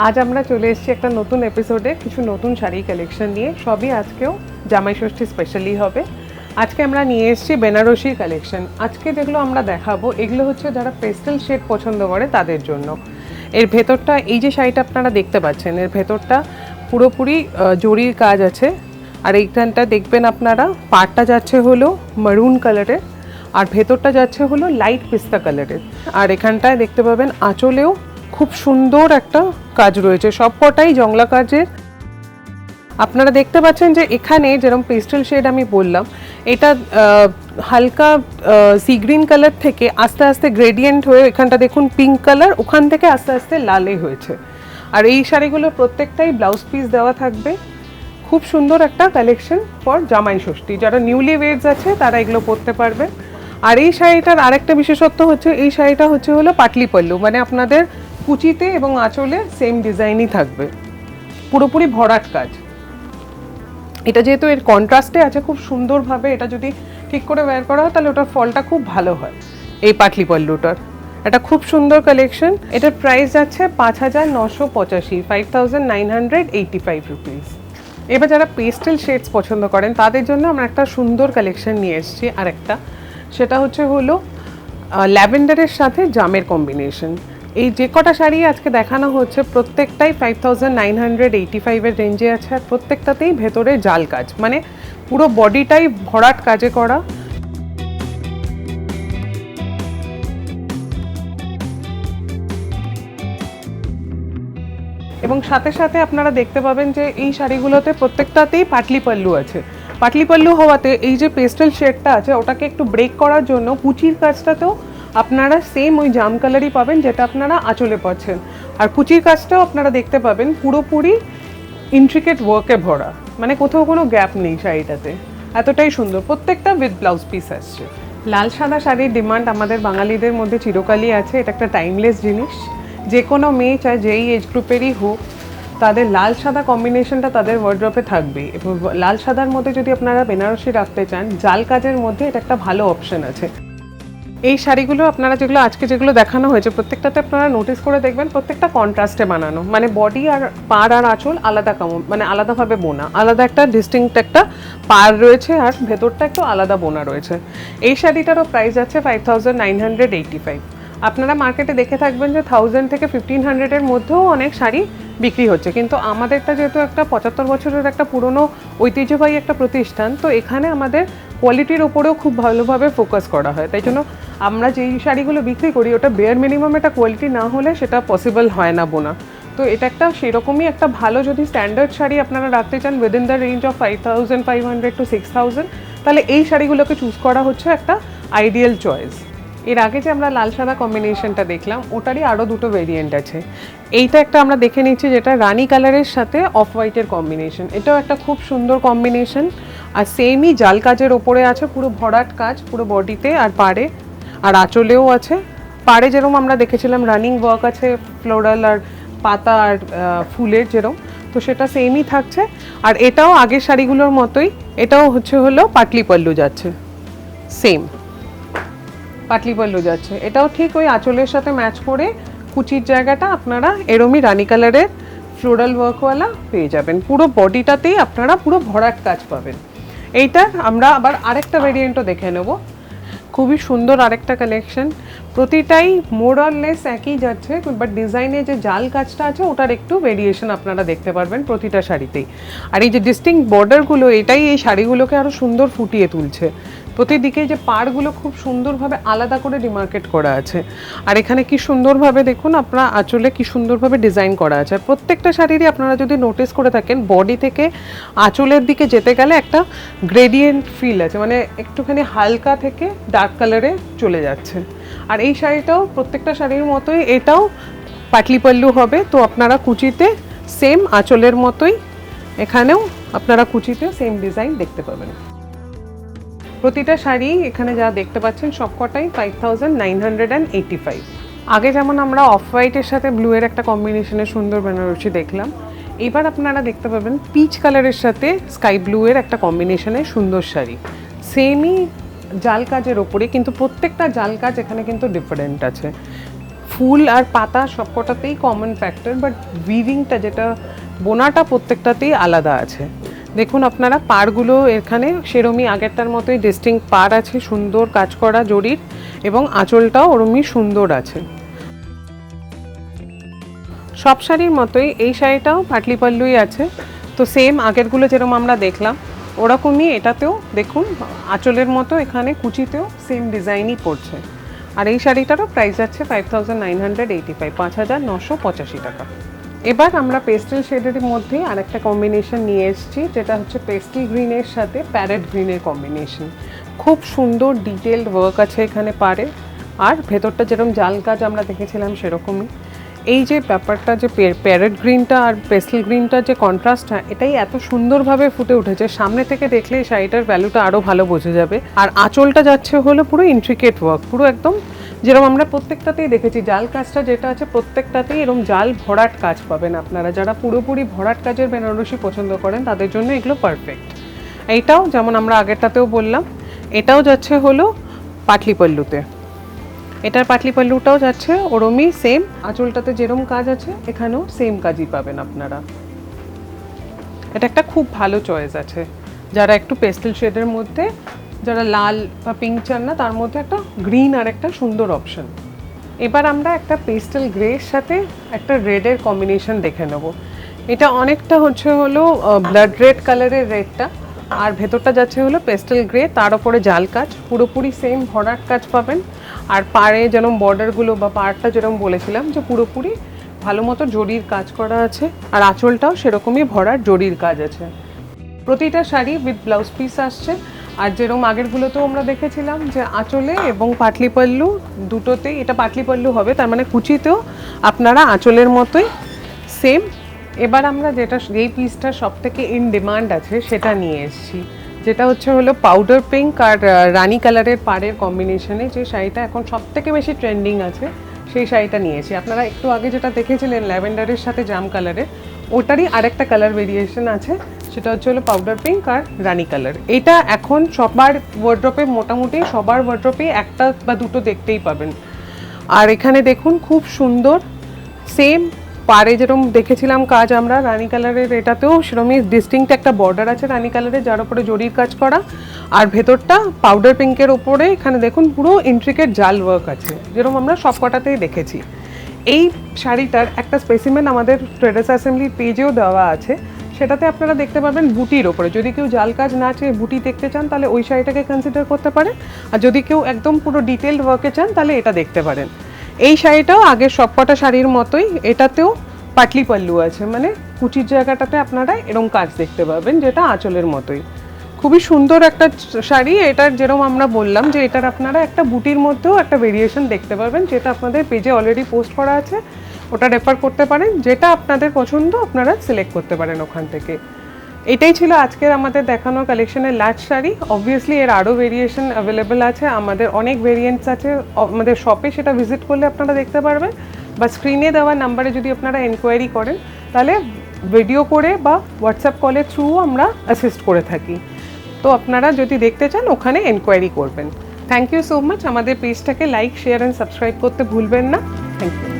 আজ আমরা চলে এসেছি একটা নতুন এপিসোডে কিছু নতুন শাড়ি কালেকশন নিয়ে। সবই আজকেও জামাই ষষ্ঠী স্পেশালি হবে। আজকে আমরা নিয়ে এসেছি বেনারসি কালেকশন। আজকে যেগুলো আমরা দেখাবো এগুলো হচ্ছে যারা পেস্টেল শেড পছন্দ করে তাদের জন্য। এর ভেতরটা এই যে শাড়িটা আপনারা দেখতে পাচ্ছেন, এর ভেতরটা পুরোপুরি জরির কাজ আছে। আর এইখানটা দেখবেন আপনারা পাড়টা যাচ্ছে হলো মারুন কালারের আর ভেতরটা যাচ্ছে হলো লাইট পিস্তা কালারের। আর এখানটায় দেখতে পাবেন আঁচলেও খুব সুন্দর একটা কাজ রয়েছে, সবকটাই জংলা কাজের। আপনারা দেখতে পাচ্ছেন যে এখানে যেরকম পেস্টেল শেড আমি বললাম, এটা হালকা সি গ্রিন কালার থেকে আস্তে আস্তে গ্রেডিয়েন্ট হয়ে এখানটা দেখুন পিঙ্ক কালার, ওখান থেকে আস্তে আস্তে লালে হয়েছে। আর এই শাড়িগুলো প্রত্যেকটাই ব্লাউজ পিস দেওয়া থাকবে। খুব সুন্দর একটা কালেকশন ফর জামাই ষষ্ঠী। যারা নিউলি ওয়েডস আছে তারা এগুলো পরতে পারবে। আর এই শাড়িটার আরেকটা বিশেষত্ব হচ্ছে এই শাড়িটা হচ্ছে হলো পাটলি পল্লু, মানে আপনাদের কুচিতে এবং আঁচলে সেম ডিজাইনই থাকবে, পুরোপুরি ভরাট কাজ। এটা যেহেতু এর কন্ট্রাস্টে আছে খুব সুন্দরভাবে, এটা যদি ঠিক করে ওয়্যার করা হয় তাহলে ওটার ফলটা খুব ভালো হয়। এই পাটলি পল্লুটার এটা খুব সুন্দর কালেকশন। এটার প্রাইস যাচ্ছে 5,985, 5,985 রুপিস। এবার যারা পেস্টেল শেডস পছন্দ করেন তাদের জন্য আমরা একটা সুন্দর কালেকশন নিয়ে এসেছি। আর একটা সেটা হচ্ছে হলো ল্যাভেন্ডারের সাথে জামের কম্বিনেশন। এই যে কটা শাড়ি আজকে দেখানো হচ্ছে প্রত্যেকটাই 5,985-এর রেঞ্জে আছে। আর প্রত্যেকটাতেই ভেতরে জাল কাজ, মানে পুরো বডিটাই ভরাট কাজে করা। এবং সাথে সাথে আপনারা দেখতে পাবেন যে এই শাড়িগুলোতে প্রত্যেকটাতেই পাটলি পল্লু আছে। পাটলি পল্লু হওয়াতে এই যে পেস্টেল শেডটা আছে ওটাকে একটু ব্রেক করার জন্য কুচির কাজটাতেও আপনারা সেম ওই জাম কালারই পাবেন যেটা আপনারা আঁচলে পাচ্ছেন। আর কুচির কাজটাও আপনারা দেখতে পাবেন পুরোপুরি ইন্ট্রিকেট ওয়ার্কে ভরা, মানে কোথাও কোনো গ্যাপ নেই শাড়িটাতে, এতটাই সুন্দর। প্রত্যেকটা উইথ ব্লাউজ পিস আসছে। লাল সাদা শাড়ির ডিমান্ড আমাদের বাঙালিদের মধ্যে চিরকালই আছে। এটা একটা টাইমলেস জিনিস। যে কোনো মেয়ে চায় যেই এজ গ্রুপেরই হোক, তাদের লাল সাদা কম্বিনেশনটা তাদের ওয়ার্ড্রপে থাকবেই। এবং লাল সাদার মধ্যে যদি আপনারা বেনারসি রাখতে চান, জাল কাজের মধ্যে এটা একটা ভালো অপশন আছে। এই শাড়িগুলো আপনারা যেগুলো আজকে যেগুলো দেখানো হয়েছে প্রত্যেকটাতে আপনারা নোটিস করে দেখবেন প্রত্যেকটা কন্ট্রাস্টে বানানো, মানে বডি আর পাড় আর আঁচল আলাদা মানে আলাদাভাবে বোনা, আলাদা একটা ডিস্টিংক্ট একটা পাড় রয়েছে আর ভেতরটা একটু আলাদা বোনা রয়েছে। এই শাড়িটারও প্রাইস আছে 5,985। আপনারা মার্কেটে দেখে থাকবেন যে 1,000 থেকে 1,500-এর মধ্যেও অনেক শাড়ি বিক্রি হচ্ছে, কিন্তু আমাদেরটা যেহেতু একটা 75 বছরের একটা পুরনো ঐতিহ্যবাহী একটা প্রতিষ্ঠান, তো এখানে আমাদের কোয়ালিটির ওপরেও খুব ভালোভাবে ফোকাস করা হয়। তাই জন্য আমরা যেই শাড়িগুলো বিক্রি করি ওটা বেয়ার মিনিমাম একটা কোয়ালিটি না হলে সেটা পসিবল হয় না বোনা। তো এটা একটা সেরকমই একটা ভালো, যদি স্ট্যান্ডার্ড শাড়ি আপনারা রাখতে চান within the range of 5,500 to 6,000, তাহলে এই শাড়িগুলোকে চুজ করা হচ্ছে একটা আইডিয়াল চয়েস। এর আগে যে আমরা লাল সাদা কম্বিনেশনটা দেখলাম ওটারই আরও দুটো ভেরিয়েন্ট আছে। এইটা একটা আমরা দেখে নিচ্ছি যেটা রানি কালারের সাথে অফ হোয়াইটের কম্বিনেশন। এটাও একটা খুব সুন্দর কম্বিনেশন। আর সেমই জাল কাজের ওপরে আছে, পুরো ভরাট কাজ পুরো বডিতে আর পাড়ে আর আঁচলেও আছে। পাড়ে যেরকম আমরা দেখেছিলাম রানিং ওয়ার্ক আছে, ফ্লোরাল আর পাতা আর ফুলের যেরকম, তো সেটা সেমই থাকছে। আর এটাও আগের শাড়িগুলোর মতোই, এটাও হচ্ছে হলো পাটলি পল্লু যাচ্ছে, সেম পাটলি পল্লু যাচ্ছে। এটাও ঠিক ওই আঁচলের সাথে ম্যাচ করে কুচির জায়গাটা আপনারা এরমই রানি কালারের ফ্লোরাল ওয়ার্কওয়ালা পেয়ে যাবেন। পুরো বডিটাতেই আপনারা পুরো ভরাট কাজ পাবেন। এইটার আমরা আবার আরেকটা ভেরিয়েন্টও দেখে নেব। খুবই সুন্দর আরেকটা কালেকশন। প্রতিটাই মোর অর লেস একই যাচ্ছে, বাট ডিজাইনে যে জাল কাজটা আছে ওটার একটু ভেরিয়েশন আপনারা দেখতে পারবেন প্রতিটা শাড়িতেই। আর এই যে ডিস্টিংক্ট বর্ডারগুলো, এটাই এই শাড়িগুলোকে আরও সুন্দর ফুটিয়ে তুলছে। প্রতিদিকে যে পাড়গুলো খুব সুন্দরভাবে আলাদা করে ডিমার্কেট করা আছে। আর এখানে কি সুন্দরভাবে দেখুন আপনারা আঁচলে কি সুন্দরভাবে ডিজাইন করা আছে। আর প্রত্যেকটা শাড়িরই আপনারা যদি নোটিস করে থাকেন বডি থেকে আঁচলের দিকে যেতে গেলে একটা গ্রেডিয়েন্ট ফিল আছে, মানে একটুখানি হালকা থেকে ডার্ক কালারে চলে যাচ্ছে। আর এই শাড়িটাও প্রত্যেকটা শাড়ির মতোই এটাও পাটলি পল্লু হবে। তো আপনারা কুচিতে সেম আঁচলের মতোই এখানেও আপনারা কুচিতে সেম ডিজাইন দেখতে পাবেন। প্রতিটা শাড়ি এখানে যা দেখতে পাচ্ছেন সবকটাই 5,985। আগে যেমন আমরা অফ হোয়াইটের সাথে ব্লু এর একটা কম্বিনেশনের সুন্দর বেনারসি দেখলাম, এবার আপনারা দেখতে পাবেন পিচ কালারের সাথে স্কাই ব্লু এর একটা কম্বিনেশনের সুন্দর শাড়ি, সেমই জাল কাজের ওপরে, কিন্তু প্রত্যেকটা জাল কাজ এখানে কিন্তু ডিফারেন্ট আছে। ফুল আর পাতা সবকটাতেই কমন ফ্যাক্টর, বাট উইভিংটা যেটা বোনাটা প্রত্যেকটাতেই আলাদা আছে। দেখুন আপনারা পাড়গুলো এখানে সেরমই আগেরটার মতোই ডিস্টিংক্ট পাড় আছে, সুন্দর কাজ করা জরির, এবং আঁচলটাও ওরমই সুন্দর আছে। সব শাড়ির মতোই এই শাড়িটাও পাটলি পাল্লুই আছে। তো সেম আগেরগুলো যেরকম আমরা দেখলাম ওরকমই এটাতেও দেখুন আঁচলের মতো এখানে কুচিতেও সেম ডিজাইনই পড়ছে। আর এই শাড়িটারও প্রাইস আছে 5985, 5985 টাকা। এবার আমরা পেস্টেল শেডের মধ্যে আরেকটা কম্বিনেশন নিয়ে এসেছি, যেটা হচ্ছে পেস্টেল গ্রিনের সাথে প্যারেট গ্রিনের কম্বিনেশন। খুব সুন্দর ডিটেলড ওয়ার্ক আছে এখানে পাড়ে, আর ভেতরটা যেরকম জাল কাজ আমরা দেখেছিলাম সেরকমই। এই যে ব্যাপারটা যে প্যারেট গ্রিনটা আর পেস্টেল গ্রিনটার যে কন্ট্রাস্টটা, এটাই এত সুন্দরভাবে ফুটে উঠেছে। সামনে থেকে দেখলে এই শাড়িটার ভ্যালুটা আরও ভালো বোঝা যাবে। আর আঁচলটা যাচ্ছে হলো পুরো ইন্ট্রিকেট ওয়ার্ক, পুরো একদম যেরকম আমরা প্রত্যেকটাতেই দেখেছি জাল কাজটা যেটা আছে প্রত্যেকটাতেই এরকম জাল ভরাট কাজ পাবেন আপনারা। যারা পুরোপুরি ভরাট কাজের বেনারসি পছন্দ করেন তাদের জন্য এগুলো পারফেক্ট। এইটাও যেমন আমরা আগেরটাতেও বললাম, এটাও যাচ্ছে হলো পাটলি পল্লুতে। এটার পাটলি পাল্লুটাও যাচ্ছে ওরমই সেম, আঁচলটাতে যেরকম কাজ আছে এখানেও সেম কাজই পাবেন আপনারা। এটা একটা খুব ভালো চয়েস আছে যারা একটু পেস্টেল শেডের মধ্যে, যারা লাল বা পিঙ্ক চান না, তার মধ্যে একটা গ্রিন আর একটা সুন্দর অপশন। এবার আমরা একটা পেস্টেল গ্রের সাথে একটা রেডের কম্বিনেশন দেখে নেব। এটা অনেকটা হচ্ছে হলো ব্লাড রেড কালারের রেডটা, আর ভেতরটা যাচ্ছে হলো পেস্টেল গ্রে, তার উপরে জাল কাজ, পুরোপুরি সেম ভরাট কাজ পাবেন। আর পাড়ে যেরকম বর্ডারগুলো বা পাড়টা যেরকম বলেছিলাম যে পুরোপুরি ভালো মতো জরির কাজ করা আছে, আর আঁচলটাও সেরকমই ভরাট জরির কাজ আছে। প্রতিটা শাড়ি উইথ ব্লাউজ পিস আসছে। আর যেরকম আগেরগুলোতেও আমরা দেখেছিলাম যে আঁচলে এবং পাটলি পাল্লু দুটোতেই, এটা পাটলি পাল্লু হবে তার মানে কুচিতেও আপনারা আঁচলের মতোই সেম। এবার আমরা যেটা এই পিসটা সব থেকে ইন ডিমান্ড আছে সেটা নিয়ে এসেছি, যেটা হচ্ছে হলো পাউডার পিঙ্ক আর রানি কালারের পাড়ের কম্বিনেশনে যে শাড়িটা এখন সব থেকে বেশি ট্রেন্ডিং আছে, সেই শাড়িটা নিয়েছি। আপনারা একটু আগে যেটা দেখেছিলেন ল্যাভেন্ডারের সাথে জাম কালারের, ওটারই আরেকটা কালার ভেরিয়েশন আছে, সেটা হচ্ছে হলো পাউডার পিঙ্ক আর রানি কালার। এটা এখন সবার ওয়ার্ড্রপে, মোটামুটি সবার ওয়ার্ড্রপে একটা বা দুটো দেখতেই পাবেন। আর এখানে দেখুন খুব সুন্দর সেম পাড়ে যেরকম দেখেছিলাম কাজ আমরা রানি কালারের, এটাতেও সেরকমই ডিস্টিংক্ট একটা বর্ডার আছে রানি কালারের, যার উপরে জরির কাজ করা, আর ভেতরটা পাউডার পিঙ্কের ওপরে এখানে দেখুন পুরো ইন্ট্রিকেট জাল ওয়ার্ক আছে, যেরকম আমরা সব কটাতেই দেখেছি। এই শাড়িটার একটা স্পেসিমেন আমাদের ট্রেডার্স অ্যাসেম্বলির পেজেও দেওয়া আছে, সেটাতে আপনারা দেখতে পাবেন বুটির ওপরে। যদি কেউ জাল কাজ না চেয়ে বুটি দেখতে চান তাহলে ওই শাড়িটাকে কনসিডার করতে পারেন, আর যদি কেউ একদম পুরো ডিটেলড ওয়ার্কে চান তাহলে এটা দেখতে পারেন। এই শাড়িটাও আগের সবকটা শাড়ির মতোই, এটাতেও পাটলি পাল্লু আছে, মানে কুচির জায়গাটাতে আপনারা এরকম কাজ দেখতে পাবেন, যেটা আঁচলের মতোই। খুবই সুন্দর একটা শাড়ি। এটার যেরকম আমরা বললাম যে এটার আপনারা একটা বুটির মধ্যেও একটা ভেরিয়েশন দেখতে পাবেন, যেটা আপনাদের পেজে অলরেডি পোস্ট করা আছে, ওটা রেফার করতে পারেন। যেটা আপনাদের পছন্দ আপনারা সিলেক্ট করতে পারেন ওখান থেকে। এটাই ছিল আজকের আমাদের দেখানো কালেকশনের লাস্ট শাড়ি। অবভিয়াসলি এর আরও ভেরিয়েশন অ্যাভেলেবেল আছে, আমাদের অনেক ভেরিয়েন্টস আছে আমাদের শপে, সেটা ভিজিট করলে আপনারা দেখতে পারবেন। বা স্ক্রিনে দেওয়া নাম্বারে যদি আপনারা এনকোয়ারি করেন তাহলে ভিডিও করে বা হোয়াটসঅ্যাপ কলের থ্রু আমরা অ্যাসিস্ট করে থাকি। তো আপনারা যদি দেখতে চান ওখানে এনকোয়ারি করবেন। Thank you so much. আমাদের পেজটাকে লাইক, শেয়ার অ্যান্ড সাবস্ক্রাইব করতে ভুলবেন না। Thank you.